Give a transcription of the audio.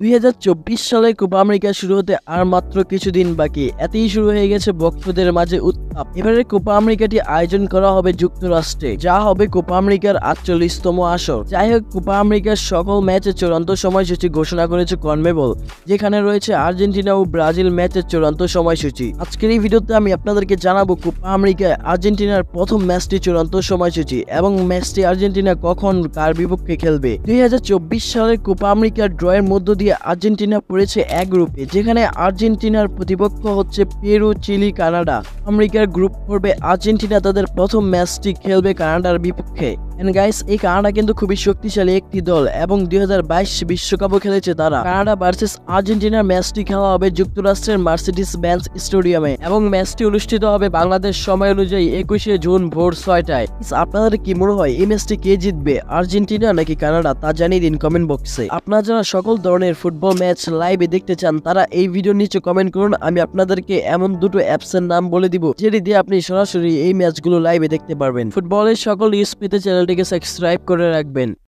2024 সালে Copa America শুরু হতে আর মাত্র কিছুদিন বাকি, এতেই শুরু হয়ে গেছে ভক্তদের মাঝে উত্তাপ। এবারে কোপা আমেরিকাটি আয়োজন করা হবে যুক্তরাষ্ট্রে, যা হবে কোপা আমেরিকার 48তম আসর। যাই হোক, কোপা আমেরিকার সকল ম্যাচের চূড়ান্ত সময়সূচি ঘোষণা করেছে কনমেবল, যেখানে রয়েছে আর্জেন্টিনা ও ব্রাজিল ম্যাচের চূড়ান্ত সময়সূচি। আজকের এই ভিডিওতে আমি আপনাদেরকে জানাবো কোপা আমেরিকায় আর্জেন্টিনার প্রথম ম্যাচটি চূড়ান্ত সময়সূচি এবং ম্যাচটি আর্জেন্টিনা কখন কার বিপক্ষে খেলবে। 2024 সালের কোপা আমেরিকার ড্রয়ের মধ্য দিয়ে আর্জেন্টিনা পড়েছে এক গ্রুপে, যেখানে আর্জেন্টিনার প্রতিপক্ষ হচ্ছে পেরু, চিলি, কানাডা। আমেরিকার গ্রুপ পর্বে আর্জেন্টিনা তাদের প্রথম ম্যাচটি খেলবে কানাডার বিপক্ষে। এন্ড গাইস, এই কানাডা কিন্তু খুবই শক্তিশালী একটি দল এবং 2022 বিশ্বকাপও খেলেছে তারা। কানাডা ভার্সেস আর্জেন্টিনার ম্যাচটি খেলা হবে যুক্তরাষ্ট্রের মার্সিডিস বেঞ্জ স্টেডিয়ামে এবং ম্যাচটি অনুষ্ঠিত হবে বাংলাদেশ সময় অনুযায়ী 21শে জুন ভোর 6টায়। আপনাদের কি মনে হয় এই ম্যাচটি কে জিতবে, আর্জেন্টিনা নাকি কানাডা? তা জানিয়ে দিন কমেন্ট বক্সে। আপনারা যারা সকল ধরনের ফুটবল ম্যাচ লাইভে দেখতে চান তারা এই ভিডিওর নিচে কমেন্ট করুন। আমি আপনাদেরকে এমন দুটো অ্যাপসের নাম বলে দিব যেটি দিয়ে আপনি সরাসরি এই ম্যাচগুলো লাইভে দেখতে পারবেন। ফুটবলের সকল নিউজ পেতে চ্যানেলটিকে সাবস্ক্রাইব করে রাখবেন।